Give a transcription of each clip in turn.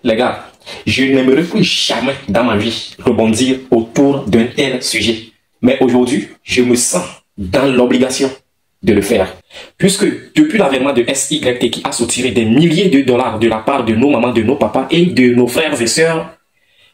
Les gars, je n'aimerais plus jamais dans ma vie rebondir autour d'un tel sujet. Mais aujourd'hui, je me sens dans l'obligation de le faire. Puisque depuis l'avènement de SYT qui a soutiré des milliers de dollars de la part de nos mamans, de nos papas et de nos frères et sœurs,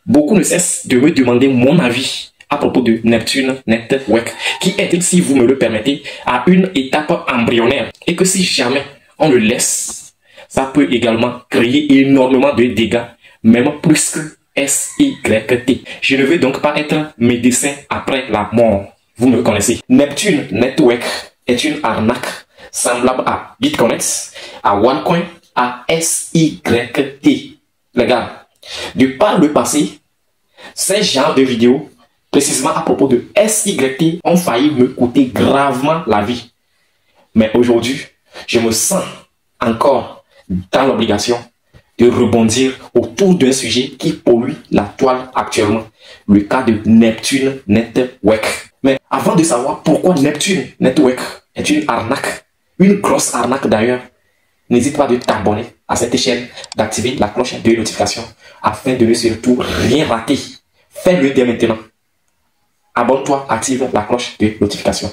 beaucoup ne cessent de me demander mon avis à propos de Neptune Network, qui est, si vous me le permettez, à une étape embryonnaire. Et que si jamais on le laisse, ça peut également créer énormément de dégâts, même plus que SYT. Je ne veux donc pas être médecin après la mort. Vous me connaissez. Neptune Network est une arnaque semblable à BitConnect, à OneCoin, à SYT. Les gars, de par le passé, ces genres de vidéos, précisément à propos de SYT, ont failli me coûter gravement la vie. Mais aujourd'hui, je me sens encore dans l'obligation de rebondir autour d'un sujet qui pollue la toile actuellement, le cas de Neptune Network. Mais avant de savoir pourquoi Neptune Network est une arnaque, une grosse arnaque d'ailleurs, n'hésite pas de t'abonner à cette chaîne, d'activer la cloche de notification afin de ne surtout rien rater. Fais-le dès maintenant. Abonne-toi, active la cloche de notification.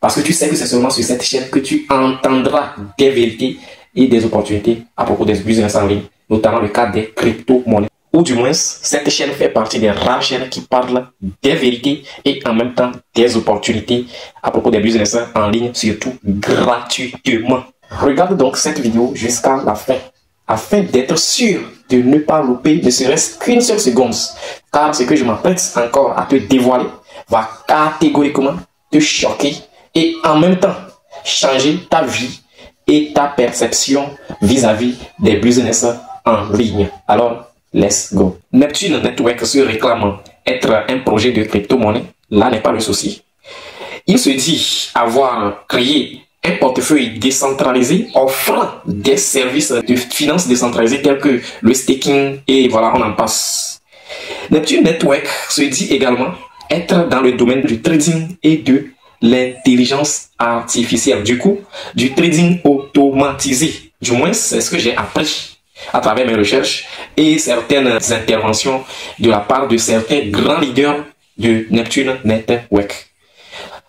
Parce que tu sais que c'est seulement sur cette chaîne que tu entendras des vérités et des opportunités à propos des business en ligne, notamment le cas des crypto-monnaies. Ou du moins, cette chaîne fait partie des rares chaînes qui parlent des vérités et en même temps des opportunités à propos des business en ligne, surtout gratuitement. Regarde donc cette vidéo jusqu'à la fin, afin d'être sûr de ne pas louper ne serait-ce qu'une seule seconde. Car ce que je m'apprête encore à te dévoiler va catégoriquement te choquer et en même temps changer ta vie et ta perception vis-à-vis des business en ligne. Alors, let's go. Neptune Network se réclame être un projet de crypto-monnaie. Là n'est pas le souci. Il se dit avoir créé un portefeuille décentralisé offrant des services de finances décentralisées tels que le staking et voilà, on en passe. Neptune Network se dit également être dans le domaine du trading et de l'intelligence artificielle. Du coup, du trading automatisé. Du moins, c'est ce que j'ai appris à travers mes recherches et certaines interventions de la part de certains grands leaders de Neptune Network.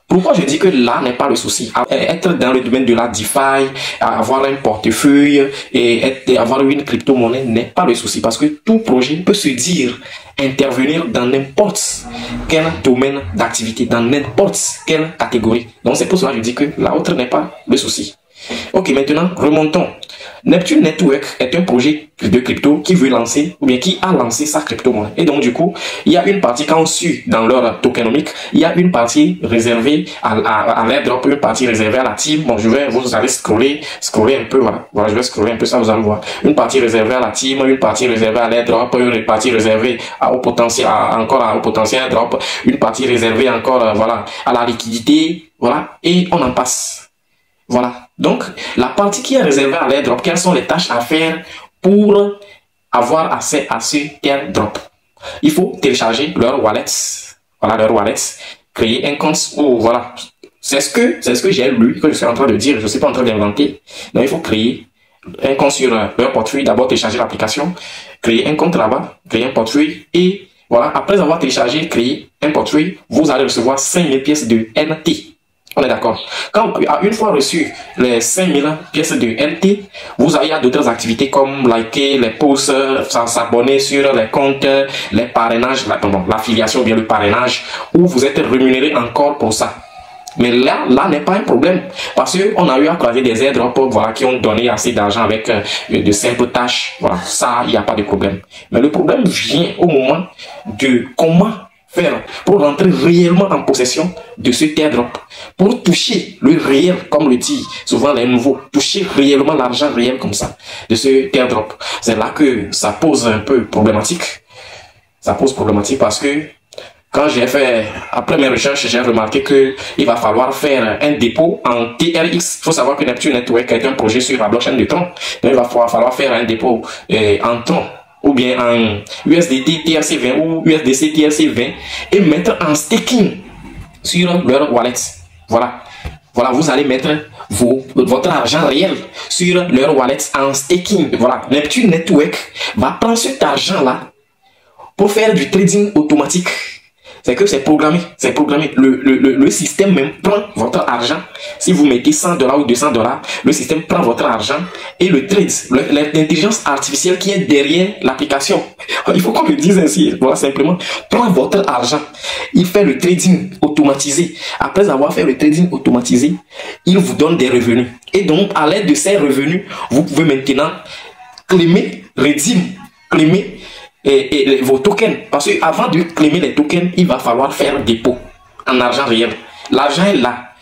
Pourquoi je dis que là n'est pas le souci? Être dans le domaine de la DeFi, avoir un portefeuille et avoir une crypto-monnaie n'est pas le souci. Parce que tout projet peut se dire intervenir dans n'importe quel domaine d'activité, dans n'importe quelle catégorie. Donc c'est pour cela que je dis que l'autre n'est pas le souci. Ok, maintenant remontons. Neptune Network est un projet de crypto qui veut lancer, ou bien qui a lancé sa crypto-monnaie. Et donc du coup, il y a une partie quand on suit dans leur tokenomique, il y a une partie réservée à l'airdrop, une partie réservée à la team. Bon, vous allez scroller un peu, voilà, je vais scroller un peu, ça vous allez voir. Une partie réservée à la team, une partie réservée à l'airdrop, une partie réservée au potentiel airdrop, une partie réservée encore, voilà, à la liquidité, voilà, et on en passe. Voilà. Donc, la partie qui est réservée à l'airdrop, quelles sont les tâches à faire pour avoir accès à ce airdrop? Il faut télécharger leur wallet. Voilà, leur wallet. Créer un compte. Oh, voilà. C'est ce que j'ai lu, que je suis en train de dire. Je ne suis pas en train d'inventer. Donc, il faut créer un compte sur leur portefeuille. D'abord, télécharger l'application. Créer un compte là-bas. Créer un portefeuille. Et voilà, après avoir téléchargé, créé un portefeuille, vous allez recevoir 5000 pièces de NT. On est d'accord. Quand, une fois reçu les 5000 pièces de NT, vous avez d'autres activités comme liker les posts, s'abonner sur les comptes, les parrainages, l'affiliation ou bien le parrainage, où vous êtes rémunéré encore pour ça. Mais là n'est pas un problème. Parce qu'on a eu à croiser des airdrops, voilà, qui ont donné assez d'argent avec de simples tâches. Voilà, ça, il n'y a pas de problème. Mais le problème vient au moment de comment faire pour rentrer réellement en possession de ce airdrop, pour toucher le réel, comme le dit souvent les nouveaux, toucher réellement l'argent réel comme ça, de ce airdrop. C'est là que ça pose un peu problématique. Ça pose problématique parce que quand j'ai fait, après mes recherches, j'ai remarqué que il va falloir faire un dépôt en TRX. Il faut savoir que Neptune Network est un projet sur la blockchain de Tron. Donc il va falloir faire un dépôt en Tron, ou bien en USDT TRC20 ou USDC TRC20 et mettre en staking sur leur wallet. Voilà. Voilà, vous allez mettre votre argent réel sur leur wallet en staking. Voilà, Neptune Network va prendre cet argent-là pour faire du trading automatique. C'est que c'est programmé, c'est programmé. Le système même prend votre argent. Si vous mettez $100 ou $200, le système prend votre argent et le trade. L'intelligence artificielle qui est derrière l'application, il faut qu'on le dise ainsi, voilà, simplement, prend votre argent. Il fait le trading automatisé. Après avoir fait le trading automatisé, il vous donne des revenus. Et donc, à l'aide de ces revenus, vous pouvez maintenant claimer, claimer et vos tokens. Parce qu'avant de claimer les tokens, il va falloir faire dépôt en argent réel. L'argent est là,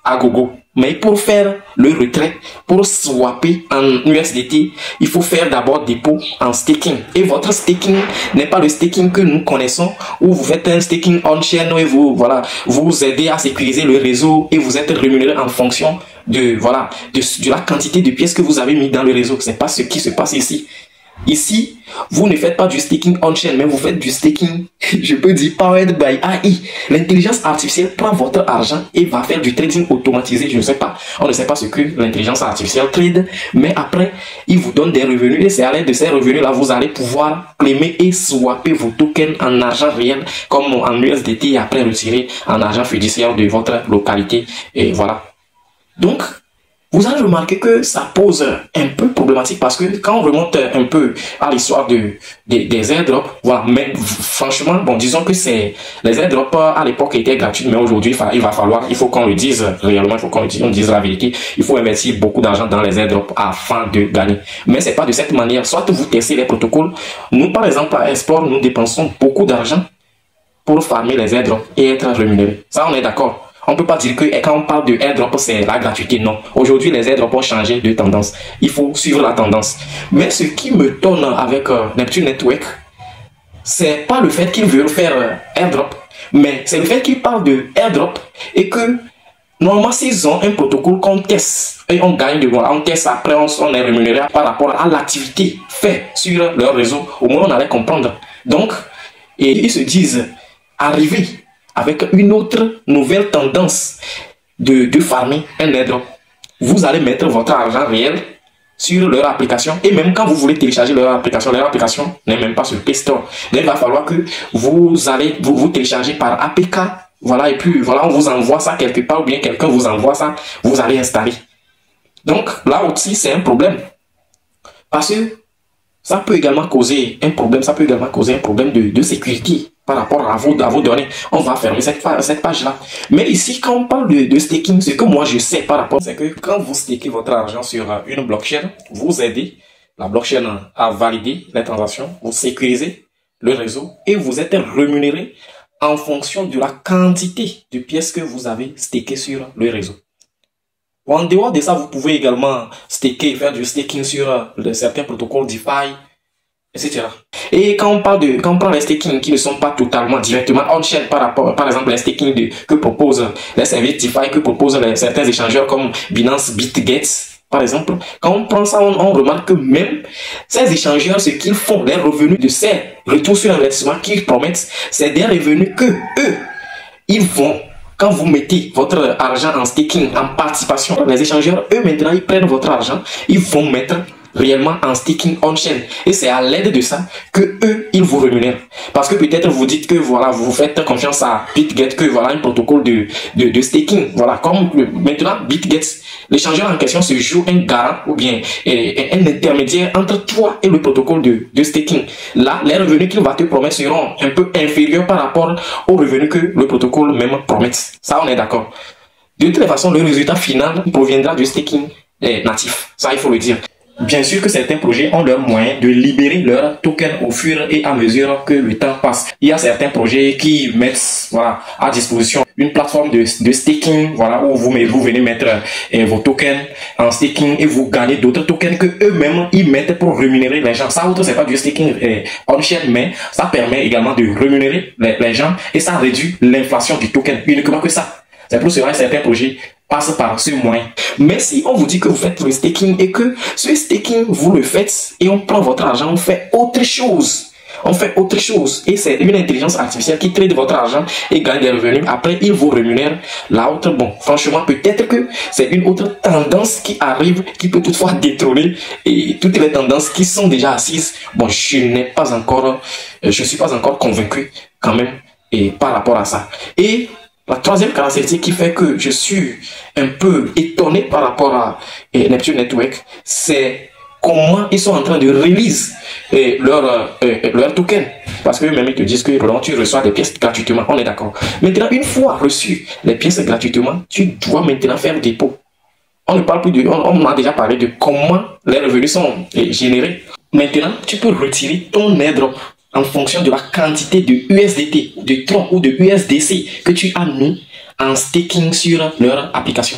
à gogo. Mais pour faire le retrait, pour swapper en USDT, il faut faire d'abord dépôt en staking. Et votre staking n'est pas le staking que nous connaissons, où vous faites un staking on-chain et vous aidez à sécuriser le réseau et vous êtes rémunéré en fonction de la quantité de pièces que vous avez mis dans le réseau. C'est pas ce qui se passe ici. Ici, vous ne faites pas du staking on-chain, mais vous faites du staking, je peux dire, powered by AI. L'intelligence artificielle prend votre argent et va faire du trading automatisé. Je ne sais pas, on ne sait pas ce que l'intelligence artificielle trade, mais après, il vous donne des revenus et c'est à l'aide de ces revenus-là, vous allez pouvoir claimer et swapper vos tokens en argent réel, comme en USDT, et après retirer en argent fiduciaire de votre localité. Et voilà. Donc, vous allez remarquer que ça pose un peu problématique parce que quand on remonte un peu à l'histoire des airdrops, voilà, mais franchement, bon, disons que les airdrops à l'époque étaient gratuits, mais aujourd'hui, il faut qu'on le dise réellement, il faut qu'on dise la vérité, il faut investir beaucoup d'argent dans les airdrops afin de gagner. Mais c'est pas de cette manière, soit vous testez les protocoles, nous par exemple à Explore, nous dépensons beaucoup d'argent pour farmer les airdrops et être rémunérés. Ça, on est d'accord. On ne peut pas dire que quand on parle de airdrop, c'est la gratuité. Non. Aujourd'hui, les airdrops ont changé de tendance. Il faut suivre la tendance. Mais ce qui me donne avec Neptune Network, c'est pas le fait qu'ils veulent faire airdrop, mais c'est le fait qu'ils parlent de airdrop et que normalement, s'ils ont un protocole qu'on teste et on gagne de voilà, on teste après, on est rémunéré par rapport à l'activité faite sur leur réseau, au moins on allait comprendre. Donc, et ils se disent arriver avec une autre nouvelle tendance de farmer un airdrop. Vous allez mettre votre argent réel sur leur application et même quand vous voulez télécharger leur application n'est même pas sur Play Store. Donc, il va falloir que vous allez vous télécharger par APK. Voilà, et puis voilà, on vous envoie ça quelque part ou bien quelqu'un vous envoie ça, vous allez installer. Donc là aussi, c'est un problème. Parce que ça peut également causer un problème, de sécurité par rapport à vos données. On va fermer cette page-là. Mais ici, quand on parle de staking, ce que moi je sais par rapport, c'est que quand vous stakez votre argent sur une blockchain, vous aidez la blockchain à valider les transactions, vous sécurisez le réseau et vous êtes rémunéré en fonction de la quantité de pièces que vous avez staké sur le réseau. En dehors de ça, vous pouvez également faire du staking sur certains protocoles DeFi, etc. Et quand on prend les staking qui ne sont pas totalement directement on-chain par exemple les staking que proposent les services DeFi, que proposent certains échangeurs comme Binance, BitGet, par exemple, quand on prend ça, on remarque que même ces échangeurs, ce qu'ils font, les revenus de ces retours sur investissement qu'ils promettent, c'est des revenus que eux, ils vont. Quand vous mettez votre argent en staking, en participation, les échangeurs, eux maintenant, ils prennent votre argent, ils vont mettre réellement en staking on-chain. Et c'est à l'aide de ça que eux, ils vous rémunèrent. Parce que peut-être vous dites que voilà, vous faites confiance à BitGet, que voilà un protocole de staking. Voilà, comme maintenant BitGet, l'échangeur en question se joue un garant ou bien un intermédiaire entre toi et le protocole de staking. Là, les revenus qu'il va te promettre seront un peu inférieurs par rapport aux revenus que le protocole même promet. Ça, on est d'accord. De toute façon, le résultat final proviendra du staking natif. Ça, il faut le dire. Bien sûr que certains projets ont leurs moyens de libérer leurs tokens au fur et à mesure que le temps passe. Il y a certains projets qui mettent à disposition une plateforme de staking, où vous venez mettre vos tokens en staking et vous gagnez d'autres tokens que eux-mêmes ils mettent pour rémunérer les gens. Ça, c'est pas du staking on-chain, mais ça permet également de rémunérer les gens et ça réduit l'inflation du token. Uniquement que ça. C'est pour cela que certains projets passent par ce moyen. Mais si on vous dit que vous faites le staking et que ce staking, vous le faites et on prend votre argent, on fait autre chose. on fait autre chose. Et c'est une intelligence artificielle qui trade votre argent et gagne des revenus. Après, il vous rémunère. L'autre, bon, franchement, peut-être que c'est une autre tendance qui arrive, qui peut toutefois détrôner et toutes les tendances qui sont déjà assises. Bon, je suis pas encore convaincu quand même et par rapport à ça. Et la troisième caractéristique qui fait que je suis un peu étonné par rapport à Neptune Network, c'est comment ils sont en train de release leur token. Parce que même ils te disent que tu reçois des pièces gratuitement, on est d'accord. Maintenant, une fois reçu les pièces gratuitement, tu dois maintenant faire dépôt. On ne parle plus de, on a déjà parlé de comment les revenus sont générés. Maintenant, tu peux retirer ton airdrop en fonction de la quantité de USDT, de Tron ou de USDC que tu as mis en staking sur leur application.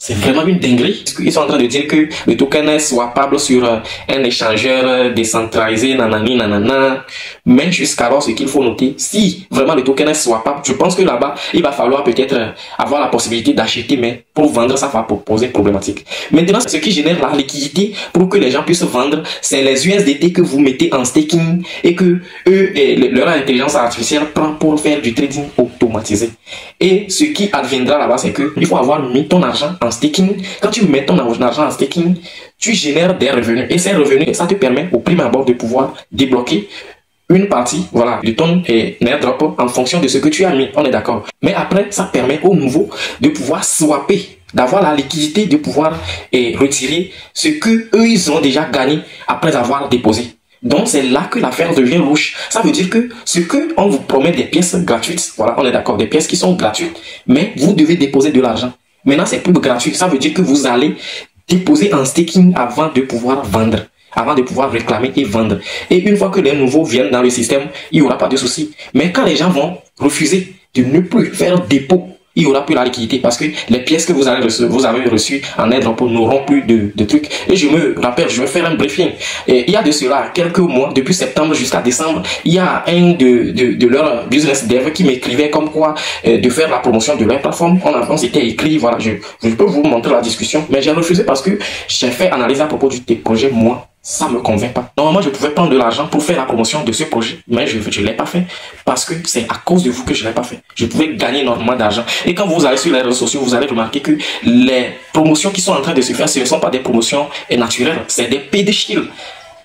C'est vraiment une dinguerie. Ils sont en train de dire que le token est swappable sur un échangeur décentralisé, nanani, nanana. Mais jusqu'alors, ce qu'il faut noter, si vraiment le token est swappable, je pense que là-bas, il va falloir peut-être avoir la possibilité d'acheter, mais pour vendre, ça va poser problématique. Maintenant, ce qui génère la liquidité pour que les gens puissent vendre, c'est les USDT que vous mettez en staking et que leur intelligence artificielle prend pour faire du trading automatisé. Et ce qui adviendra là-bas, c'est que il faut avoir mis ton argent en staking. Quand tu mets ton argent en staking, tu génères des revenus. Et ces revenus, ça te permet au prime abord de pouvoir débloquer une partie, voilà, de ton airdrop en fonction de ce que tu as mis. On est d'accord. Mais après, ça permet aux nouveaux de pouvoir swapper, d'avoir la liquidité, de pouvoir retirer ce que eux ils ont déjà gagné après avoir déposé. Donc c'est là que l'affaire devient louche. Ça veut dire que ce que on vous promet des pièces gratuites, voilà, on est d'accord, des pièces qui sont gratuites, mais vous devez déposer de l'argent. Maintenant c'est plus gratuit, ça veut dire que vous allez déposer en staking avant de pouvoir vendre, avant de pouvoir réclamer et vendre. Et une fois que les nouveaux viennent dans le système, il n'y aura pas de souci. Mais quand les gens vont refuser de ne plus faire dépôt, il n'y aura plus la liquidité parce que les pièces que vous avez reçues en airdrop n'auront plus de trucs. Et je me rappelle, je vais faire un briefing. Et il y a de cela quelques mois, depuis septembre jusqu'à décembre, il y a un de leurs business dev qui m'écrivait comme quoi de faire la promotion de leur plateforme. On s'était écrit, voilà, je peux vous montrer la discussion, mais j'ai refusé parce que j'ai fait analyse à propos du projet, moi. Ça me convainc pas. Normalement, je pouvais prendre de l'argent pour faire la promotion de ce projet, mais je ne l'ai pas fait parce que c'est à cause de vous que je ne l'ai pas fait. Je pouvais gagner énormément d'argent. Et quand vous allez sur les réseaux sociaux, vous allez remarquer que les promotions qui sont en train de se faire, ce ne sont pas des promotions naturelles, c'est des paid shield.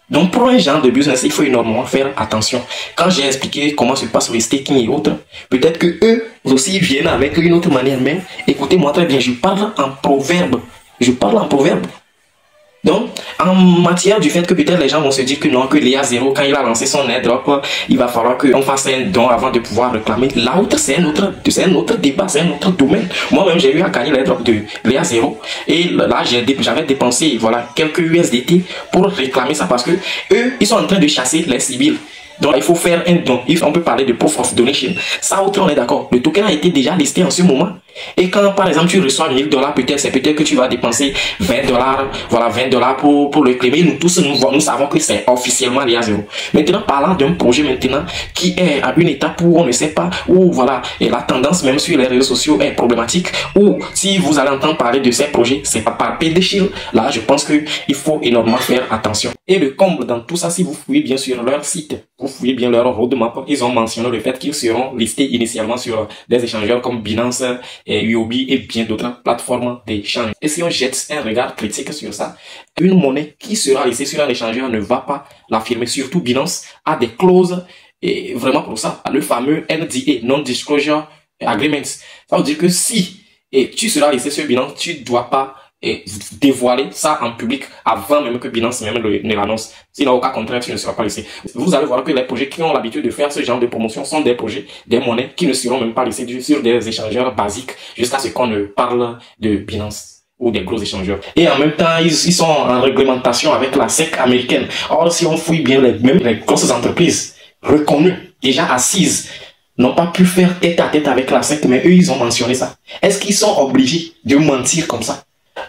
Donc pour un genre de business, il faut énormément faire attention. Quand j'ai expliqué comment se passe le staking et autres, peut-être que eux aussi viennent avec une autre manière, mais écoutez-moi très bien, je parle en proverbe. Je parle en proverbe. Donc, en matière du fait que peut-être les gens vont se dire que non, que Léa0, quand il a lancé son airdrop, il va falloir qu'on fasse un don avant de pouvoir réclamer. L'autre, c'est un autre débat, c'est un autre domaine. Moi-même, j'ai eu à gagner l'airdrop de Léa0 et là, j'avais dépensé, voilà, quelques USDT pour réclamer ça parce que eux, ils sont en train de chasser les civils. Donc, il faut faire un don. On peut parler de proof of donation. Ça, autre, on est d'accord. Le token a été déjà listé en ce moment. Et quand, par exemple, tu reçois 1000 $, peut-être que tu vas dépenser 20 $, voilà, 20 $ pour le claimer. Nous tous, nous savons que c'est officiellement Léa0. Maintenant, parlant d'un projet maintenant qui est à une étape où on ne sait pas, où, voilà, et la tendance même sur les réseaux sociaux est problématique, ou si vous allez entendre parler de ces projets, c'est pas par paid shield. Là, je pense qu'il faut énormément faire attention. Et le comble dans tout ça, si vous fouillez bien sur leur site, vous fouillez bien leur roadmap, ils ont mentionné le fait qu'ils seront listés initialement sur des échangeurs comme Binance, Huobi et bien d'autres plateformes d'échange. Et si on jette un regard critique sur ça, une monnaie qui sera listée sur un échangeur ne va pas l'affirmer. Surtout Binance a des clauses et vraiment pour ça, le fameux NDA, Non-Disclosure Agreements. Ça veut dire que si tu seras listé sur Binance, tu ne dois pas dévoiler ça en public avant même que Binance même ne l'annonce. Sinon, au cas contraire, tu ne seras pas laissé. Vous allez voir que les projets qui ont l'habitude de faire ce genre de promotion sont des projets, des monnaies qui ne seront même pas laissés sur des échangeurs basiques jusqu'à ce qu'on ne parle de Binance ou des gros échangeurs. Et en même temps, ils sont en réglementation avec la SEC américaine. Or, si on fouille bien, même les grosses entreprises reconnues, déjà assises, n'ont pas pu faire tête à tête avec la SEC, mais eux, ils ont mentionné ça. Est-ce qu'ils sont obligés de mentir comme ça?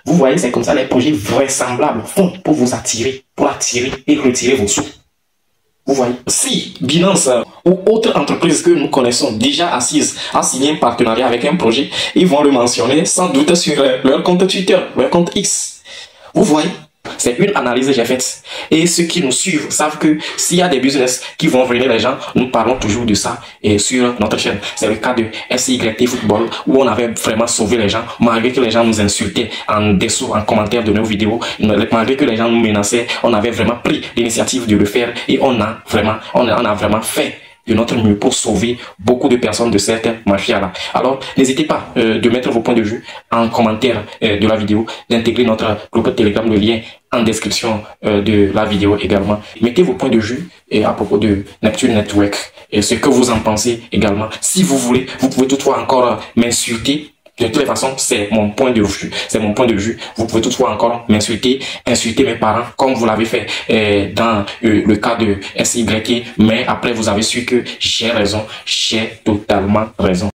Vous voyez, c'est comme ça les projets vraisemblables font pour vous attirer, pour attirer et retirer vos sous. Vous voyez, si Binance ou autre entreprise que nous connaissons déjà assise a signé un partenariat avec un projet, ils vont le mentionner sans doute sur leur compte Twitter, leur compte X. Vous voyez, C'est une analyse que j'ai faite. Et ceux qui nous suivent savent que s'il y a des business qui vont venir les gens, nous parlons toujours de ça et sur notre chaîne. C'est le cas de SYT Football où on avait vraiment sauvé les gens malgré que les gens nous insultaient en dessous, en commentaire de nos vidéos. Malgré que les gens nous menaçaient, on avait vraiment pris l'initiative de le faire et on a vraiment fait de notre mieux pour sauver beaucoup de personnes de cette mafia-là. Alors, n'hésitez pas de mettre vos points de vue en commentaire de la vidéo, d'intégrer notre groupe Telegram, le lien en description de la vidéo également. Mettez vos points de vue à propos de Neptune Network et ce que vous en pensez également. Si vous voulez, vous pouvez toutefois encore m'insulter. De toutes les façons, c'est mon point de vue. C'est mon point de vue. Vous pouvez toutefois encore m'insulter, insulter mes parents, comme vous l'avez fait dans le cas de SYT. Mais après, vous avez su que j'ai raison. J'ai totalement raison.